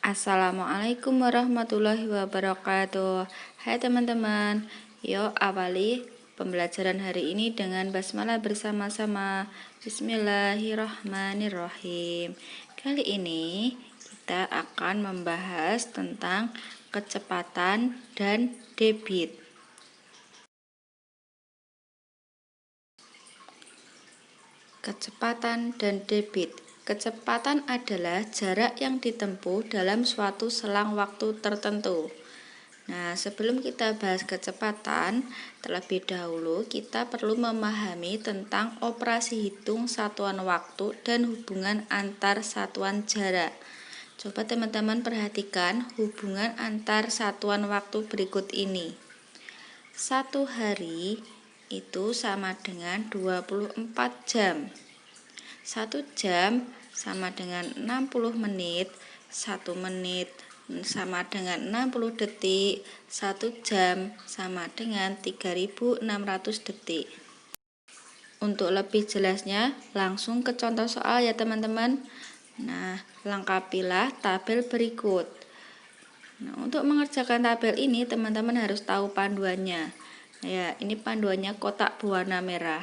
Assalamualaikum warahmatullahi wabarakatuh. Hai teman-teman, yuk awali pembelajaran hari ini dengan basmalah bersama-sama. Bismillahirrahmanirrahim. Kali ini kita akan membahas tentang kecepatan dan debit. Kecepatan dan debit. Kecepatan adalah jarak yang ditempuh dalam suatu selang waktu tertentu. Nah, sebelum kita bahas kecepatan, terlebih dahulu kita perlu memahami tentang operasi hitung satuan waktu dan hubungan antar satuan jarak. Coba teman-teman perhatikan hubungan antar satuan waktu berikut ini. 1 hari itu sama dengan 24 jam. 1 jam sama dengan 60 menit, 1 menit sama dengan 60 detik, 1 jam sama dengan 3600 detik. Untuk lebih jelasnya, langsung ke contoh soal ya teman-teman. Nah, lengkapilah tabel berikut. Nah, untuk mengerjakan tabel ini, teman-teman harus tahu panduannya. Ya, ini panduannya kotak berwarna merah.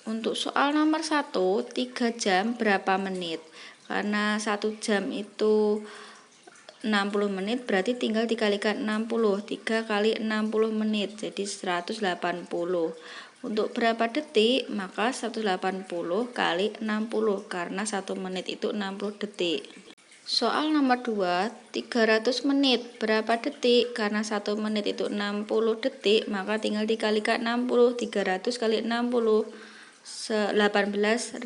Untuk soal nomor 1, 3 jam berapa menit? Karena 1 jam itu 60 menit, berarti tinggal dikalikan 60. 3 kali 60 menit, jadi 180. Untuk berapa detik? Maka 180 kali 60, karena 1 menit itu 60 detik. Soal nomor 2, 300 menit berapa detik? Karena 1 menit itu 60 detik, maka tinggal dikalikan 60. 300 kali 60, 18.000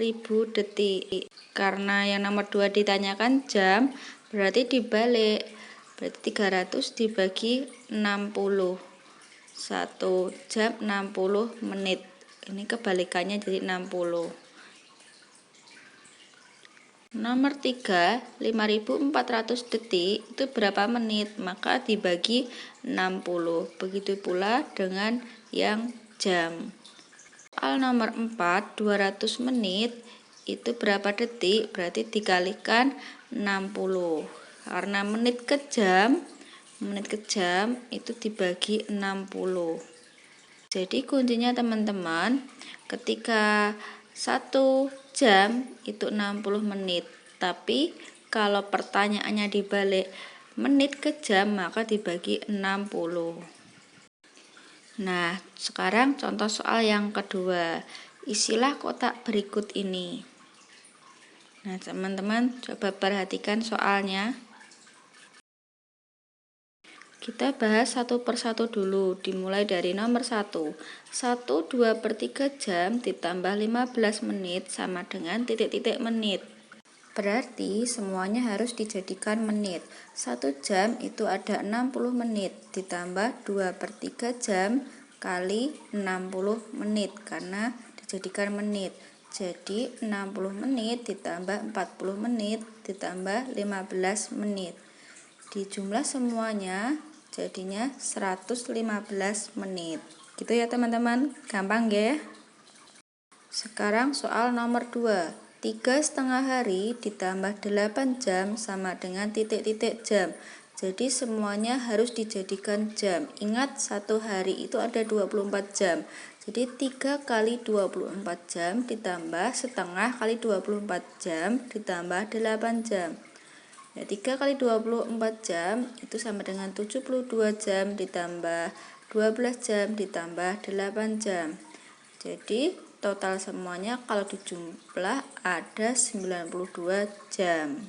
detik. Karena yang nomor 2 ditanyakan jam, berarti dibalik. Berarti 300 dibagi 60. 1 jam 60 menit. Ini kebalikannya jadi 60. Nomor 3, 5400 detik itu berapa menit? Maka dibagi 60. Begitu pula dengan yang jam. Soal nomor 4, 200 menit itu berapa detik? Berarti dikalikan 60. Karena menit ke jam itu dibagi 60. Jadi kuncinya teman-teman, ketika 1 jam itu 60 menit. Tapi kalau pertanyaannya dibalik menit ke jam, maka dibagi 60. Nah, sekarang contoh soal yang kedua. Isilah kotak berikut ini. Nah, teman-teman coba perhatikan soalnya. Kita bahas satu persatu dulu, dimulai dari nomor 1. 1 2/3 jam ditambah 15 menit sama dengan titik-titik menit. Berarti semuanya harus dijadikan menit. 1 jam itu ada 60 menit, ditambah 2/3 jam kali 60 menit, karena dijadikan menit. Jadi 60 menit ditambah 40 menit ditambah 15 menit. Dijumlah semuanya jadinya 115 menit. Gitu ya teman-teman, gampang ya. Sekarang soal nomor 2. 3,5 hari ditambah 8 jam sama dengan titik-titik jam. Jadi semuanya harus dijadikan jam. Ingat 1 hari itu ada 24 jam. Jadi 3 kali 24 jam ditambah setengah kali 24 jam ditambah 8 jam. Ya, 3 kali 24 jam itu sama dengan 72 jam ditambah 12 jam ditambah 8 jam. Jadi total semuanya kalau dijumlah ada 92 jam.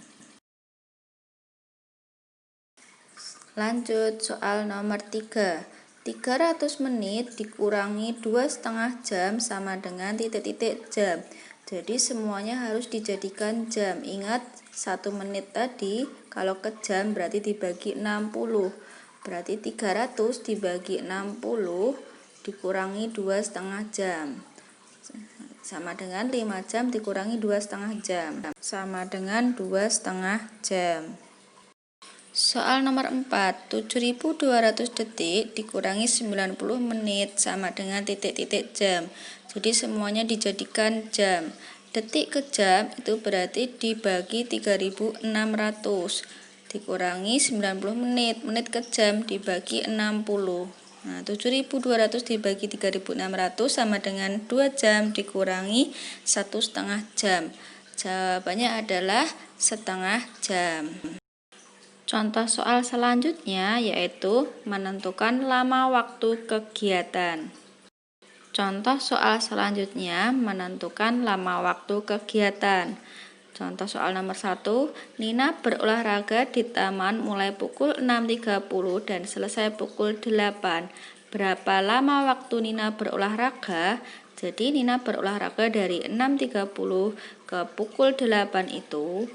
Lanjut soal nomor 3. 300 menit dikurangi 2,5 jam sama dengan titik-titik jam. Jadi semuanya harus dijadikan jam. Ingat 1 menit tadi kalau ke jam berarti dibagi 60. Berarti 300 dibagi 60 dikurangi 2,5 jam. Sama dengan 5 jam dikurangi 2,5 jam. Sama dengan 2,5 jam. Soal nomor 4, 7200 detik dikurangi 90 menit sama dengan titik-titik jam. Jadi semuanya dijadikan jam. Detik ke jam itu berarti dibagi 3600. dikurangi 90 menit. Menit ke jam dibagi 60. Nah, 7.200 dibagi 3.600 sama dengan 2 jam dikurangi 1,5 jam. Jawabannya adalah setengah jam. Contoh soal selanjutnya yaitu menentukan lama waktu kegiatan. Contoh soal selanjutnya menentukan lama waktu kegiatan. Contoh soal nomor 1, Nina berolahraga di taman mulai pukul 6.30 dan selesai pukul 8. Berapa lama waktu Nina berolahraga? Jadi Nina berolahraga dari 6.30 ke pukul 8 itu.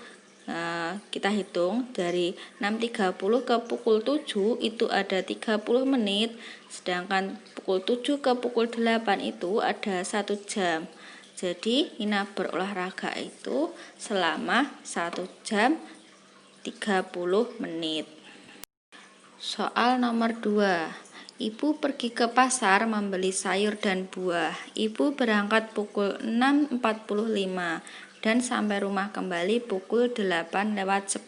Kita hitung dari 6.30 ke pukul 7 itu ada 30 menit, sedangkan pukul 7 ke pukul 8 itu ada 1 jam. Jadi Nina berolahraga itu selama 1 jam 30 menit. Soal nomor 2. Ibu pergi ke pasar membeli sayur dan buah. Ibu berangkat pukul 6.45 dan sampai rumah kembali pukul 8:10.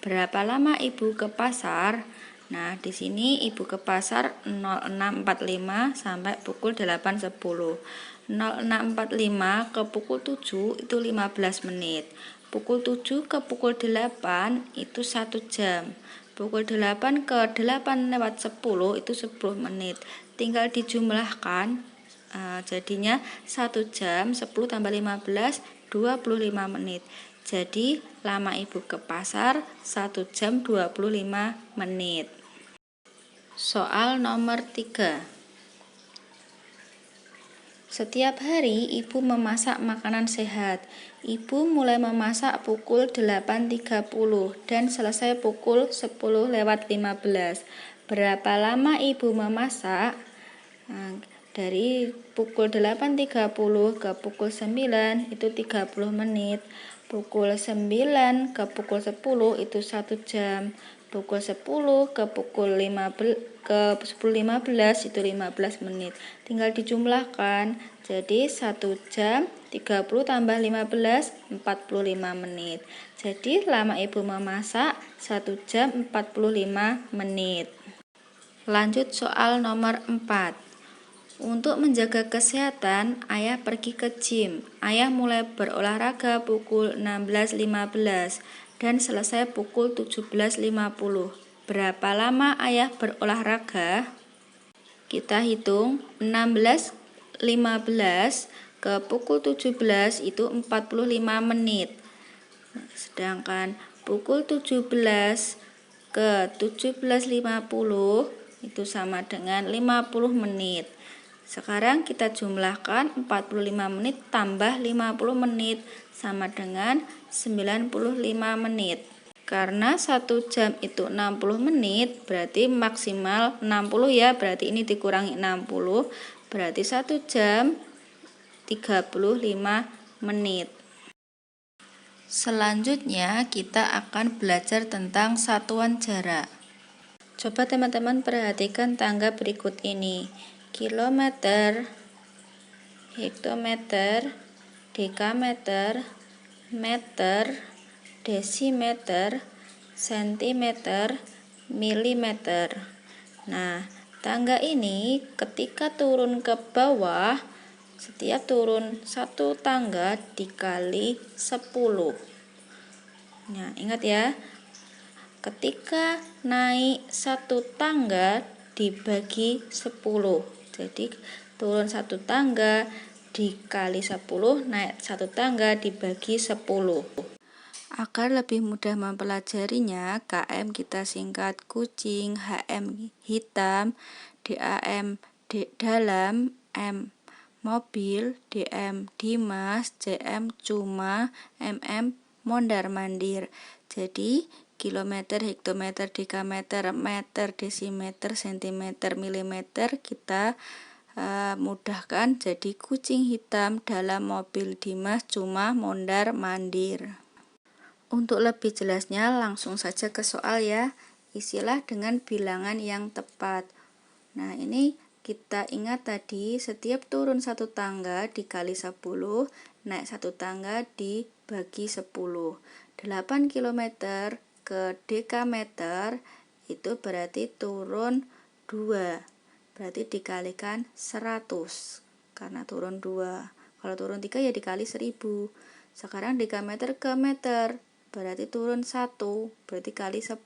Berapa lama ibu ke pasar? Nah, di sini ibu ke pasar 06.45 sampai pukul 8.10. 06.45 ke pukul 7 itu 15 menit. Pukul 7 ke pukul 8 itu 1 jam. Pukul 8 ke 8:10 itu 10 menit. Tinggal dijumlahkan, jadinya 1 jam 10 tambah 15 25 menit. Jadi lama ibu ke pasar 1 jam 25 menit. Soal nomor 3. Setiap hari ibu memasak makanan sehat. Ibu mulai memasak pukul 8.30 dan selesai pukul 10:15. Berapa lama ibu memasak? Dari pukul 8.30 ke pukul 9 itu 30 menit. Pukul 9 ke pukul 10 itu 1 jam. Pukul 10 ke pukul 10:15 itu 15 menit. Tinggal dijumlahkan. Jadi 1 jam 30 tambah 15 45 menit. Jadi lama ibu memasak 1 jam 45 menit. Lanjut soal nomor 4. Untuk menjaga kesehatan, ayah pergi ke gym. Ayah mulai berolahraga pukul 16.15 dan selesai pukul 17.50. Berapa lama ayah berolahraga? Kita hitung 16.15 ke pukul 17 itu 45 menit. Sedangkan pukul 17 ke 17.50 itu sama dengan 50 menit. Sekarang kita jumlahkan 45 menit tambah 50 menit sama dengan 95 menit. Karena 1 jam itu 60 menit, berarti maksimal 60 ya, berarti ini dikurangi 60, berarti 1 jam 35 menit. Selanjutnya kita akan belajar tentang satuan jarak. Coba teman-teman perhatikan tangga berikut ini. Kilometer, hektometer, dekameter, meter, desimeter, sentimeter, milimeter. Nah, tangga ini ketika turun ke bawah, setiap turun 1 tangga dikali 10. Nah, ingat ya, ketika naik 1 tangga dibagi 10. Jadi turun 1 tangga dikali 10, naik 1 tangga dibagi 10. Agar lebih mudah mempelajarinya, KM kita singkat kucing, HM hitam, DAM dalam, M mobil, DM Dimas, CM cuma, MM mondar-mandir. Jadi kilometer, hektometer, dekameter, meter, desimeter, sentimeter, milimeter kita mudahkan jadi kucing hitam dalam mobil Dimas cuma mondar-mandir. Untuk lebih jelasnya langsung saja ke soal ya. Isilah dengan bilangan yang tepat. Nah, ini kita ingat tadi setiap turun 1 tangga dikali 10, naik 1 tangga dibagi 10. 8 km ke dekameter itu berarti turun 2. Berarti dikalikan 100 karena turun 2. Kalau turun 3 ya dikali 1000. Sekarang dekameter ke meter berarti turun 1, berarti kali 10.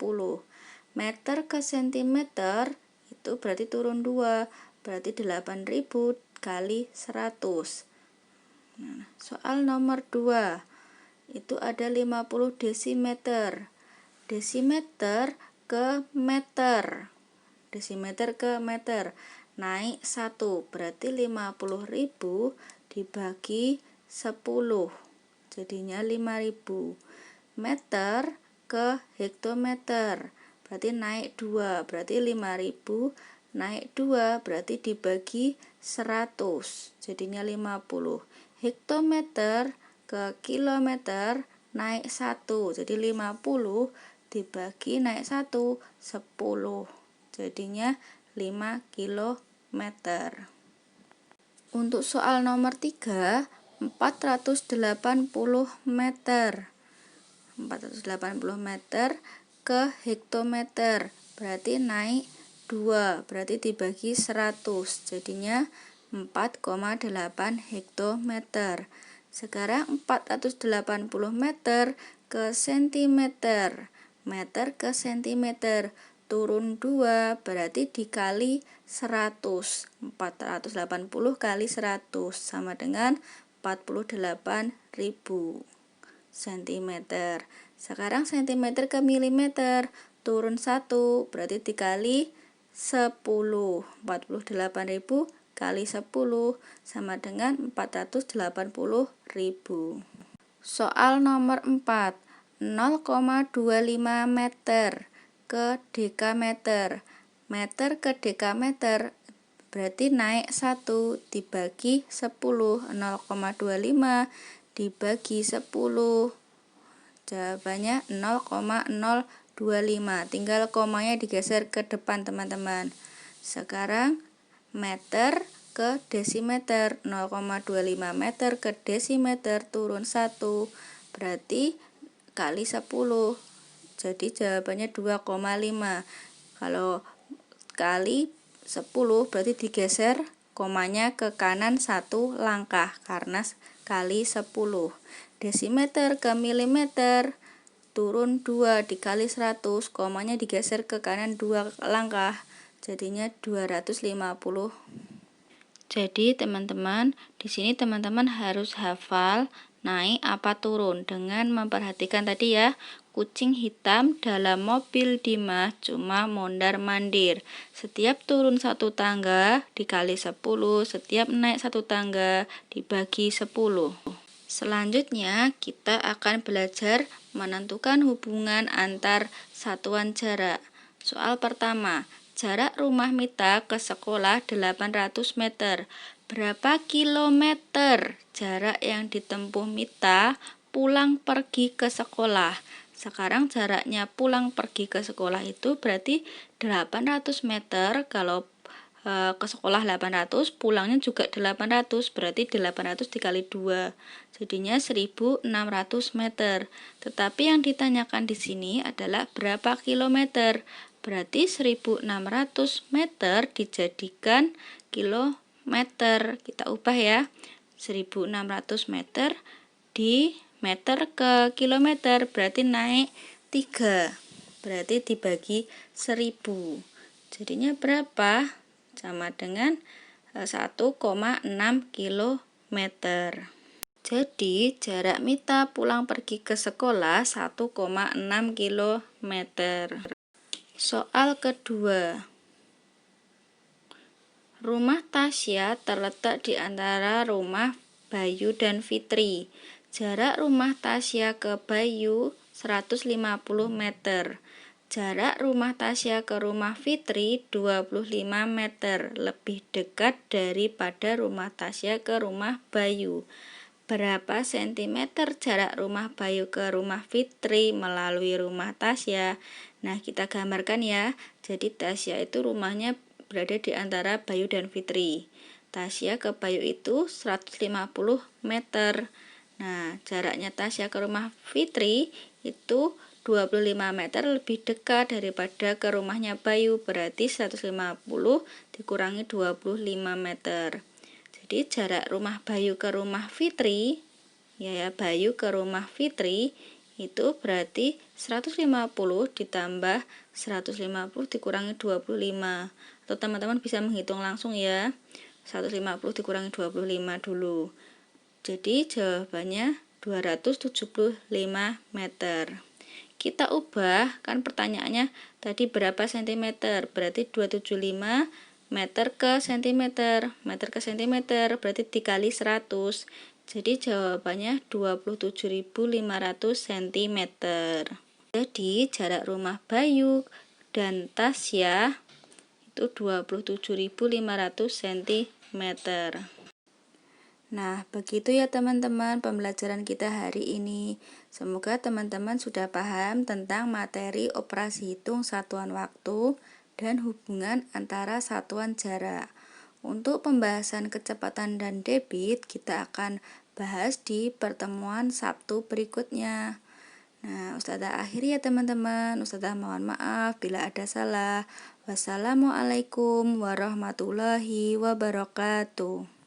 Meter ke sentimeter itu berarti turun 2, berarti 8000 kali 100. Nah, soal nomor 2 itu ada 50 desimeter. Desimeter ke meter. Desimeter ke meter naik 1, berarti 50.000 dibagi 10, jadinya 5.000. Meter ke hektometer berarti naik 2, berarti 5.000 naik 2 berarti dibagi 100, jadinya 50. Hektometer ke kilometer naik 1, jadi 50 dibagi naik 1, 10, jadinya 5 kilometer. Untuk soal nomor 3, 480 meter. 480 meter ke hektometer berarti naik 2, berarti dibagi 100, jadinya 4,8 hektometer. Sekarang 480 meter ke sentimeter. Meter ke sentimeter turun 2, berarti dikali 100. 480 kali 100 sama dengan 48.000 sentimeter. Sekarang sentimeter ke milimeter turun 1, berarti dikali 10. 48.000 kali 10 sama dengan 480.000. Soal nomor 4, 0,25 meter ke dekameter. Meter ke dekameter berarti naik 1 dibagi 10. 0,25 dibagi 10. Jawabannya 0,025. Tinggal komanya digeser ke depan, teman-teman. Sekarang meter ke desimeter, 0,25 meter ke desimeter turun 1, berarti kali 10, jadi jawabannya 2,5. Kalau kali 10 berarti digeser komanya ke kanan 1 langkah karena kali 10. Desimeter ke milimeter turun 2 dikali 100, komanya digeser ke kanan 2 langkah, jadinya 250. Jadi teman-teman, di sini teman-teman harus hafal naik apa turun dengan memperhatikan tadi ya, kucing hitam dalam mobil Dimas cuma mondar-mandir. Setiap turun 1 tangga dikali 10, setiap naik 1 tangga dibagi 10. Selanjutnya kita akan belajar menentukan hubungan antar satuan jarak. Soal pertama, jarak rumah Mita ke sekolah 800 meter. Berapa kilometer jarak yang ditempuh Mita pulang pergi ke sekolah? Sekarang jaraknya pulang pergi ke sekolah itu berarti 800 meter. Kalau ke sekolah 800, pulangnya juga 800, berarti 800 dikali 2, jadinya 1600 meter. Tetapi yang ditanyakan di sini adalah berapa kilometer, berarti 1600 meter dijadikan kilometer. Kita ubah ya, 1600 meter di meter ke kilometer, berarti naik 3, berarti dibagi 1000, jadinya berapa? Sama dengan 1,6 kilometer. Jadi jarak Mita pulang pergi ke sekolah 1,6 kilometer. Soal kedua, rumah Tasya terletak di antara rumah Bayu dan Fitri. Jarak rumah Tasya ke Bayu 150 meter. Jarak rumah Tasya ke rumah Fitri 25 meter, lebih dekat daripada rumah Tasya ke rumah Bayu. Berapa sentimeter jarak rumah Bayu ke rumah Fitri melalui rumah Tasya? Nah, kita gambarkan ya. Jadi Tasya itu rumahnya berada di antara Bayu dan Fitri. Tasya ke Bayu itu 150 meter. Nah, jaraknya Tasya ke rumah Fitri itu 25 meter lebih dekat daripada ke rumahnya Bayu, berarti 150 dikurangi 25 meter. Jadi jarak rumah Bayu ke rumah Fitri, Bayu ke rumah Fitri itu berarti 150 ditambah 150 dikurangi 25. Atau teman-teman bisa menghitung langsung ya. 150 dikurangi 25 dulu. Jadi jawabannya 275 meter. Kita ubah, kan pertanyaannya tadi berapa sentimeter, berarti 275 meter ke sentimeter. Meter ke sentimeter berarti dikali 100. Jadi jawabannya 27.500 cm. Jadi jarak rumah Bayu dan Tasya itu 27.500 cm. Nah, begitu ya teman-teman pembelajaran kita hari ini. Semoga teman-teman sudah paham tentang materi operasi hitung satuan waktu dan hubungan antara satuan jarak. Untuk pembahasan kecepatan dan debit, kita akan bahas di pertemuan Sabtu berikutnya. Nah, Ustazah akhiri ya teman-teman. Ustazah mohon maaf bila ada salah. Wassalamualaikum warahmatullahi wabarakatuh.